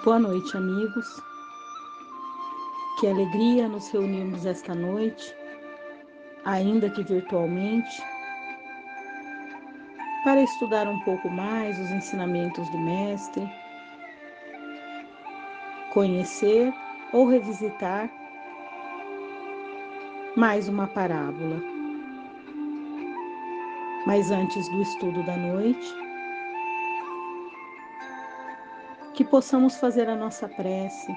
Boa noite, amigos. Que alegria nos reunirmos esta noite, ainda que virtualmente, para estudar um pouco mais os ensinamentos do Mestre, conhecer ou revisitar mais uma parábola. Mas antes do estudo da noite, que possamos fazer a nossa prece,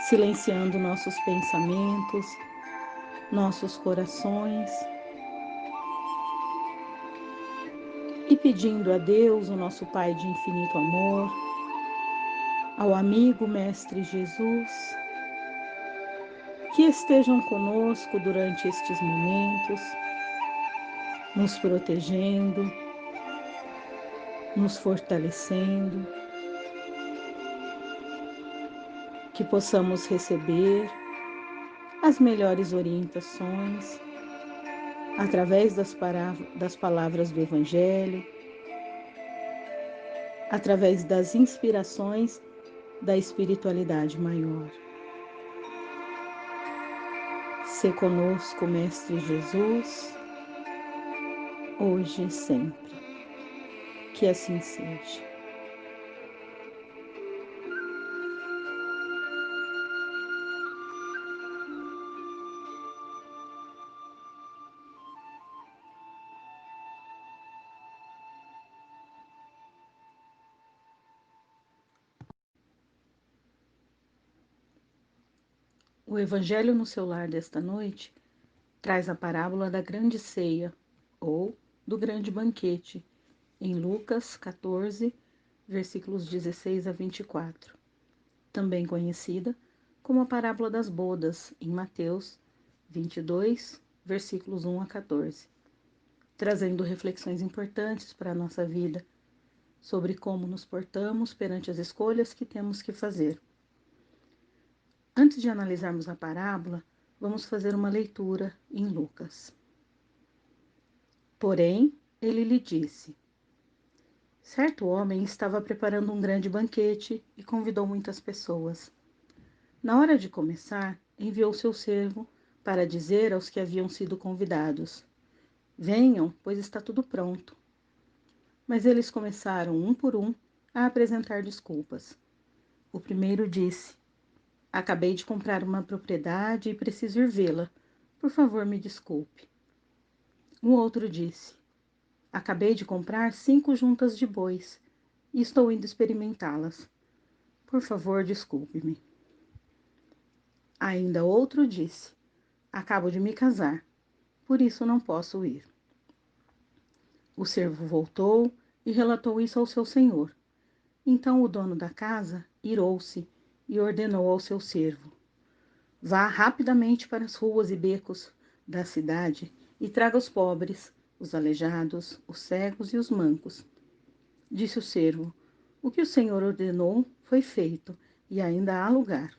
silenciando nossos pensamentos, nossos corações e pedindo a Deus, o nosso Pai de infinito amor, ao amigo Mestre Jesus, que estejam conosco durante estes momentos, nos protegendo, nos fortalecendo, que possamos receber as melhores orientações através das palavras do Evangelho, através das inspirações da espiritualidade maior. Se conosco, Mestre Jesus, hoje e sempre. Que assim seja. O Evangelho no seu lar desta noite traz a parábola da grande ceia, ou do grande banquete, em Lucas 14, versículos 16 a 24, também conhecida como a parábola das bodas, em Mateus 22, versículos 1 a 14, trazendo reflexões importantes para a nossa vida sobre como nos portamos perante as escolhas que temos que fazer. Antes de analisarmos a parábola, vamos fazer uma leitura em Lucas. Porém, ele lhe disse: certo homem estava preparando um grande banquete e convidou muitas pessoas. Na hora de começar, enviou seu servo para dizer aos que haviam sido convidados: venham, pois está tudo pronto. Mas eles começaram, um por um, a apresentar desculpas. O primeiro disse: acabei de comprar uma propriedade e preciso ir vê-la. Por favor, me desculpe. O outro disse: acabei de comprar 5 juntas de bois e estou indo experimentá-las. Por favor, desculpe-me. Ainda outro disse: acabo de me casar, por isso não posso ir. O servo voltou e relatou isso ao seu senhor. Então o dono da casa irou-se e ordenou ao seu servo: vá rapidamente para as ruas e becos da cidade e traga os pobres, os aleijados, os cegos e os mancos. Disse o servo: o que o Senhor ordenou foi feito e ainda há lugar.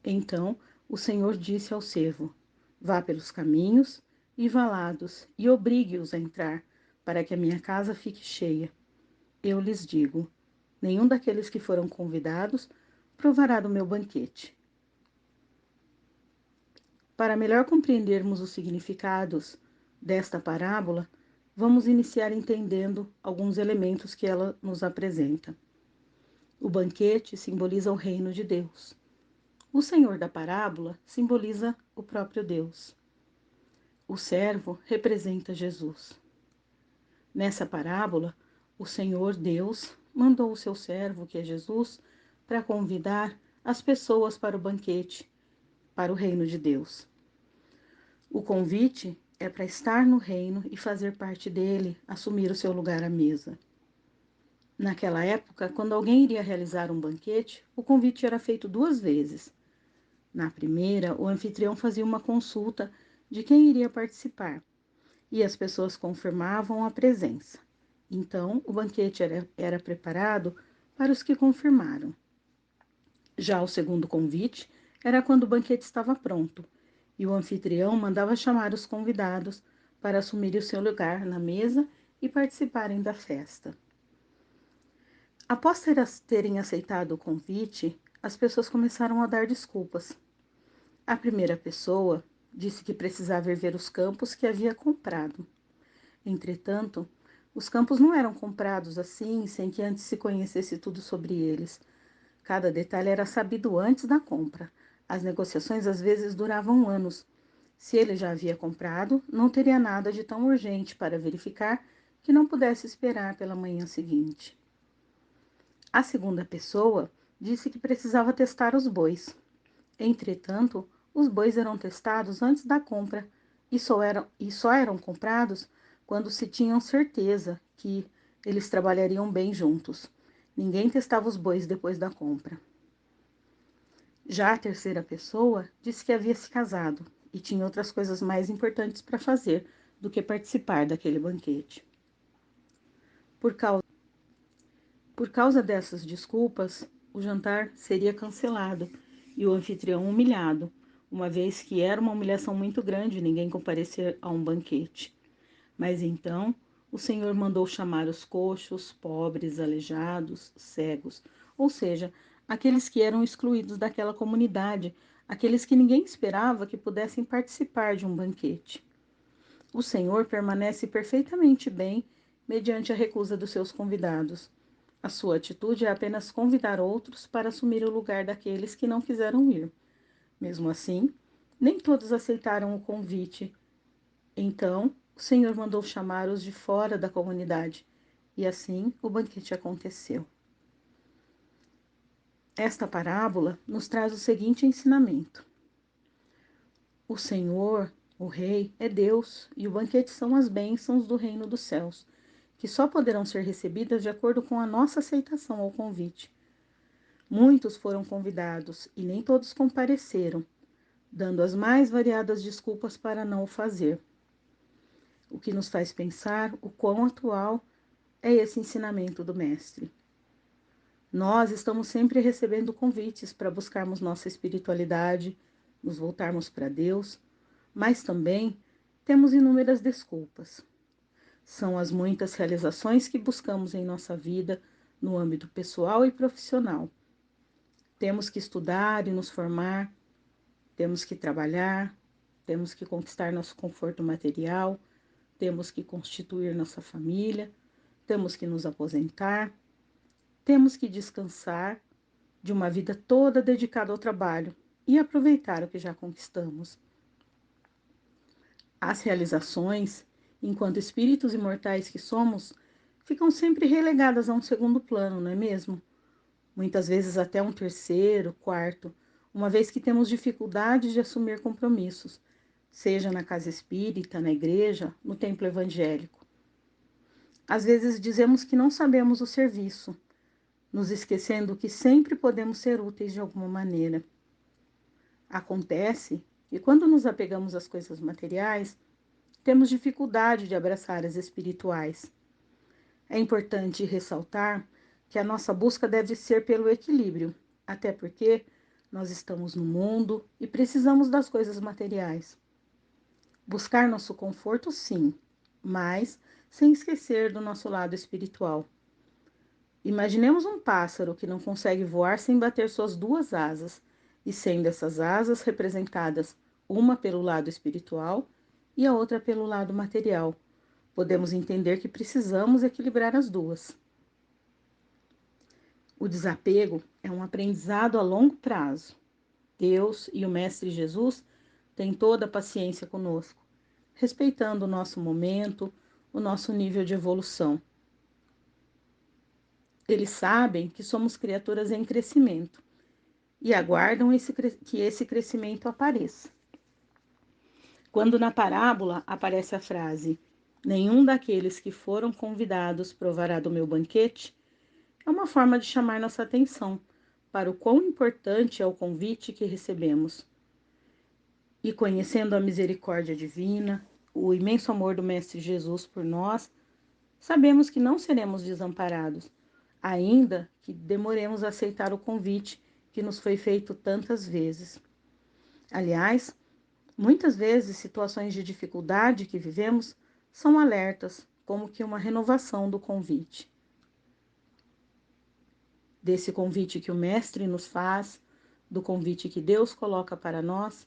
Então o Senhor disse ao servo: vá pelos caminhos e valados e obrigue-os a entrar, para que a minha casa fique cheia. Eu lhes digo: nenhum daqueles que foram convidados provará do meu banquete. Para melhor compreendermos os significados desta parábola, vamos iniciar entendendo alguns elementos que ela nos apresenta. O banquete simboliza o reino de Deus. O Senhor da parábola simboliza o próprio Deus. O servo representa Jesus. Nessa parábola, o Senhor Deus mandou o seu servo, que é Jesus, para convidar as pessoas para o banquete, para o reino de Deus. O convite é para estar no reino e fazer parte dele, assumir o seu lugar à mesa. Naquela época, quando alguém iria realizar um banquete, o convite era feito 2 vezes. Na primeira, o anfitrião fazia uma consulta de quem iria participar, e as pessoas confirmavam a presença. Então, o banquete era preparado para os que confirmaram. Já o segundo convite era quando o banquete estava pronto, e o anfitrião mandava chamar os convidados para assumirem o seu lugar na mesa e participarem da festa. Após terem aceitado o convite, as pessoas começaram a dar desculpas. A primeira pessoa disse que precisava ir ver os campos que havia comprado. Entretanto, os campos não eram comprados assim, sem que antes se conhecesse tudo sobre eles. Cada detalhe era sabido antes da compra. As negociações às vezes duravam anos. Se ele já havia comprado, não teria nada de tão urgente para verificar que não pudesse esperar pela manhã seguinte. A segunda pessoa disse que precisava testar os bois. Entretanto, os bois eram testados antes da compra e só eram comprados quando se tinham certeza que eles trabalhariam bem juntos. Ninguém testava os bois depois da compra. Já a terceira pessoa disse que havia se casado e tinha outras coisas mais importantes para fazer do que participar daquele banquete. Por causa, por causa dessas desculpas, o jantar seria cancelado e o anfitrião humilhado, uma vez que era uma humilhação muito grande ninguém comparecer a um banquete. Mas então o Senhor mandou chamar os coxos, pobres, aleijados, cegos, ou seja, aqueles que eram excluídos daquela comunidade, aqueles que ninguém esperava que pudessem participar de um banquete. O Senhor permanece perfeitamente bem mediante a recusa dos seus convidados. A sua atitude é apenas convidar outros para assumir o lugar daqueles que não quiseram ir. Mesmo assim, nem todos aceitaram o convite. Então, o Senhor mandou chamar os de fora da comunidade, e assim o banquete aconteceu. Esta parábola nos traz o seguinte ensinamento: o Senhor, o Rei, é Deus, e o banquete são as bênçãos do reino dos céus, que só poderão ser recebidas de acordo com a nossa aceitação ao convite. Muitos foram convidados e nem todos compareceram, dando as mais variadas desculpas para não o fazer. O que nos faz pensar o quão atual é esse ensinamento do Mestre. Nós estamos sempre recebendo convites para buscarmos nossa espiritualidade, nos voltarmos para Deus, mas também temos inúmeras desculpas. São as muitas realizações que buscamos em nossa vida, no âmbito pessoal e profissional. Temos que estudar e nos formar, temos que trabalhar, temos que conquistar nosso conforto material, temos que constituir nossa família, temos que nos aposentar, temos que descansar de uma vida toda dedicada ao trabalho e aproveitar o que já conquistamos. As realizações, enquanto espíritos imortais que somos, ficam sempre relegadas a um segundo plano, não é mesmo? Muitas vezes até um terceiro, quarto, uma vez que temos dificuldade de assumir compromissos, seja na casa espírita, na igreja, no templo evangélico. Às vezes dizemos que não sabemos o serviço, nos esquecendo que sempre podemos ser úteis de alguma maneira. Acontece que quando nos apegamos às coisas materiais, temos dificuldade de abraçar as espirituais. É importante ressaltar que a nossa busca deve ser pelo equilíbrio, até porque nós estamos no mundo e precisamos das coisas materiais. Buscar nosso conforto, sim, mas sem esquecer do nosso lado espiritual. Imaginemos um pássaro que não consegue voar sem bater suas duas asas, e sendo essas asas representadas uma pelo lado espiritual e a outra pelo lado material. Podemos entender que precisamos equilibrar as duas. O desapego é um aprendizado a longo prazo. Deus e o Mestre Jesus têm toda a paciência conosco, respeitando o nosso momento, o nosso nível de evolução. Eles sabem que somos criaturas em crescimento e aguardam que esse crescimento apareça. Quando na parábola aparece a frase: "Nenhum daqueles que foram convidados provará do meu banquete", é uma forma de chamar nossa atenção para o quão importante é o convite que recebemos. E conhecendo a misericórdia divina, o imenso amor do Mestre Jesus por nós, sabemos que não seremos desamparados, ainda que demoremos a aceitar o convite que nos foi feito tantas vezes. Aliás, muitas vezes situações de dificuldade que vivemos são alertas, como que uma renovação do convite. desse convite que o Mestre nos faz, do convite que Deus coloca para nós,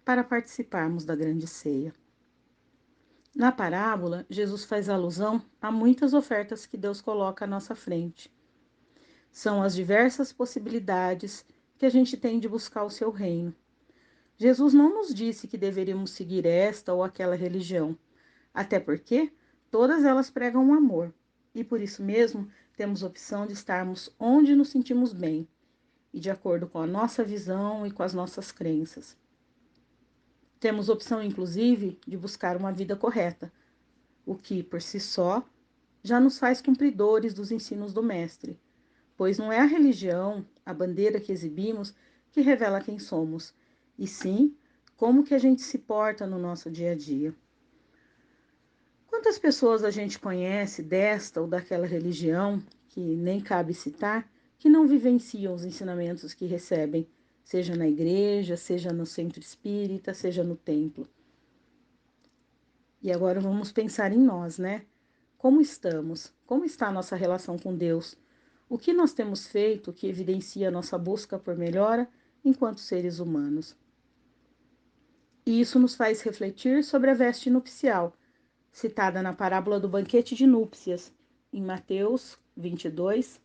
para participarmos da grande ceia. Na parábola, Jesus faz alusão a muitas ofertas que Deus coloca à nossa frente. São as diversas possibilidades que a gente tem de buscar o seu reino. Jesus não nos disse que deveríamos seguir esta ou aquela religião, até porque todas elas pregam o amor, e por isso mesmo temos opção de estarmos onde nos sentimos bem, e de acordo com a nossa visão e com as nossas crenças. Temos opção, inclusive, de buscar uma vida correta, o que, por si só, já nos faz cumpridores dos ensinos do Mestre, pois não é a religião, a bandeira que exibimos, que revela quem somos, e sim como que a gente se porta no nosso dia a dia. Quantas pessoas a gente conhece desta ou daquela religião, que nem cabe citar, que não vivenciam os ensinamentos que recebem, seja na igreja, seja no centro espírita, seja no templo? E agora vamos pensar em nós, né? Como estamos? Como está a nossa relação com Deus? O que nós temos feito que evidencia a nossa busca por melhora enquanto seres humanos? E isso nos faz refletir sobre a veste nupcial, citada na parábola do banquete de núpcias, em Mateus 22,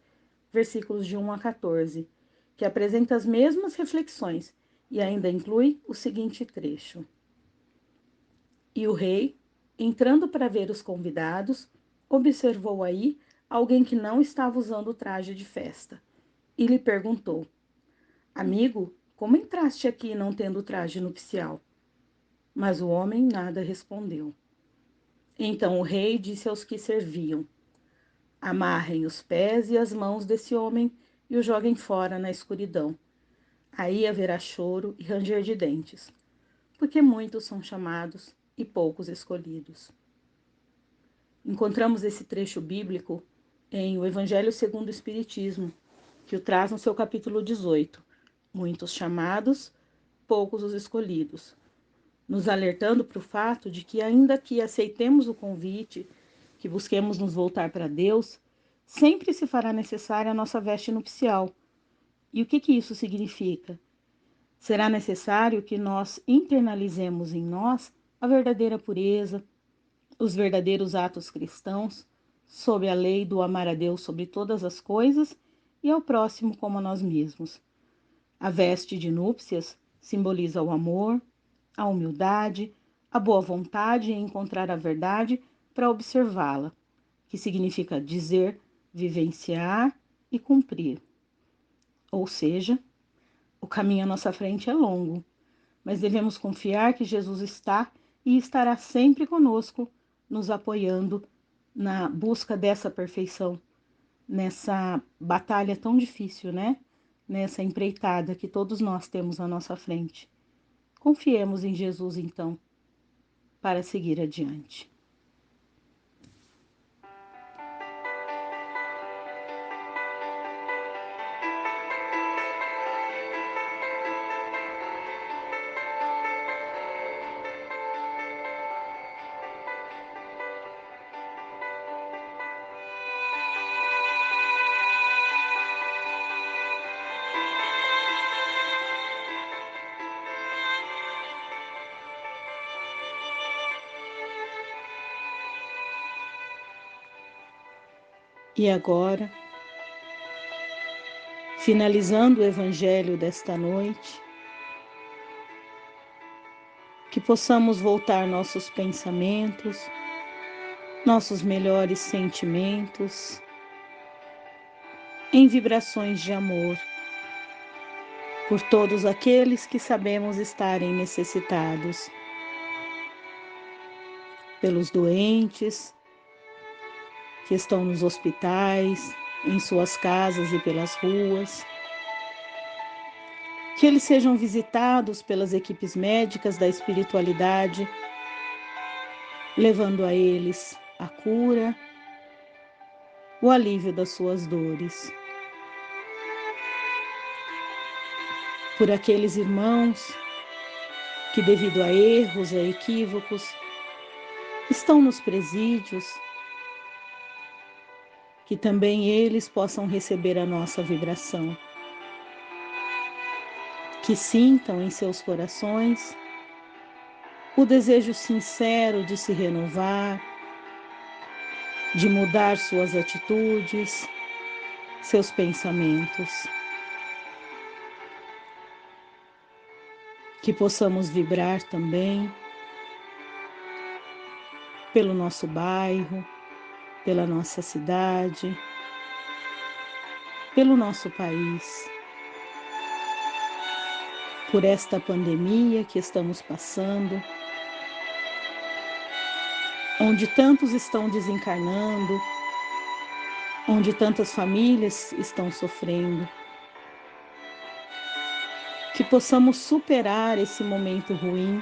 versículos de 1 a 14, que apresenta as mesmas reflexões e ainda inclui o seguinte trecho. E o rei, entrando para ver os convidados, observou aí alguém que não estava usando o traje de festa, e lhe perguntou: Amigo, como entraste aqui não tendo traje nupcial? Mas o homem nada respondeu. Então o rei disse aos que serviam: Amarrem os pés e as mãos desse homem e o joguem fora na escuridão. Aí haverá choro e ranger de dentes, porque muitos são chamados e poucos escolhidos. Encontramos esse trecho bíblico em O Evangelho segundo o Espiritismo, que o traz no seu capítulo 18. Muitos chamados, poucos os escolhidos, nos alertando para o fato de que, ainda que aceitemos o convite, que busquemos nos voltar para Deus, sempre se fará necessária a nossa veste nupcial. E o que isso significa? Será necessário que nós internalizemos em nós a verdadeira pureza, os verdadeiros atos cristãos, sob a lei do amar a Deus sobre todas as coisas e ao próximo como a nós mesmos. A veste de núpcias simboliza o amor, a humildade, a boa vontade em encontrar a verdade para observá-la, que significa dizer, vivenciar e cumprir. Ou seja, o caminho à nossa frente é longo, mas devemos confiar que Jesus está e estará sempre conosco, nos apoiando na busca dessa perfeição, nessa batalha tão difícil, né? Nessa empreitada que todos nós temos à nossa frente. Confiemos em Jesus, então, para seguir adiante. E agora, finalizando o Evangelho desta noite, que possamos voltar nossos pensamentos, nossos melhores sentimentos, em vibrações de amor, por todos aqueles que sabemos estarem necessitados, pelos doentes que estão nos hospitais, em suas casas e pelas ruas, que eles sejam visitados pelas equipes médicas da espiritualidade, levando a eles a cura, o alívio das suas dores. Por aqueles irmãos que, devido a erros, a equívocos, estão nos presídios, que também eles possam receber a nossa vibração, que sintam em seus corações o desejo sincero de se renovar, de mudar suas atitudes, seus pensamentos. Que possamos vibrar também pelo nosso bairro, pela nossa cidade, pelo nosso país, por esta pandemia que estamos passando, onde tantos estão desencarnando, onde tantas famílias estão sofrendo. Que possamos superar esse momento ruim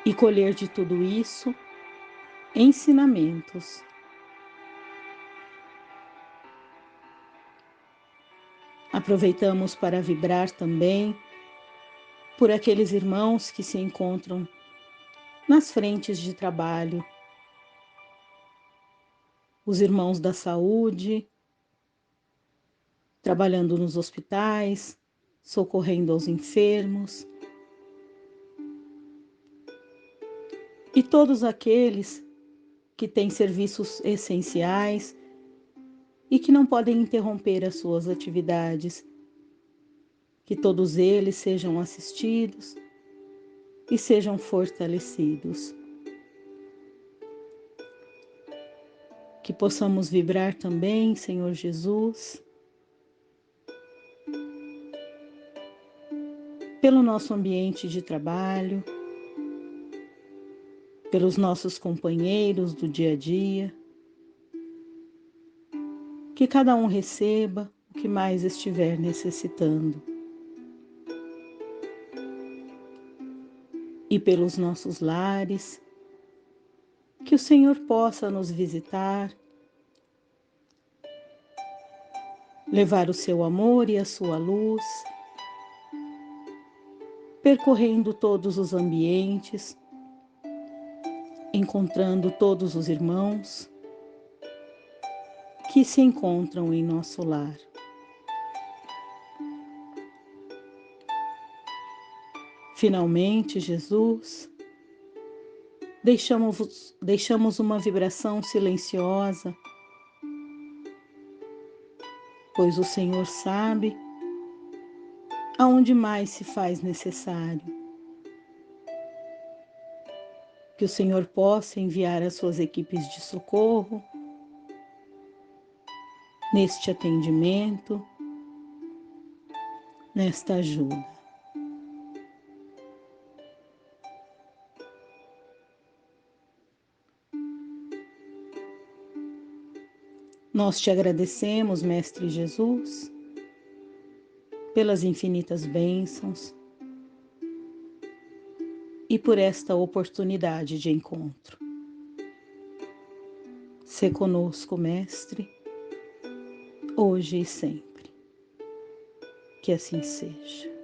e colher de tudo isso ensinamentos. Aproveitamos para vibrar também por aqueles irmãos que se encontram nas frentes de trabalho, os irmãos da saúde, trabalhando nos hospitais, socorrendo aos enfermos, e todos aqueles que têm serviços essenciais e que não podem interromper as suas atividades, que todos eles sejam assistidos e sejam fortalecidos. Que possamos vibrar também, Senhor Jesus, pelo nosso ambiente de trabalho, pelos nossos companheiros do dia a dia, que cada um receba o que mais estiver necessitando. E pelos nossos lares, que o Senhor possa nos visitar, levar o seu amor e a sua luz, percorrendo todos os ambientes, encontrando todos os irmãos que se encontram em nosso lar. Finalmente, Jesus, deixamos uma vibração silenciosa, pois o Senhor sabe aonde mais se faz necessário. Que o Senhor possa enviar as suas equipes de socorro neste atendimento, nesta ajuda. Nós te agradecemos, Mestre Jesus, pelas infinitas bênçãos e por esta oportunidade de encontro. Sê conosco, Mestre, hoje e sempre. Que assim seja.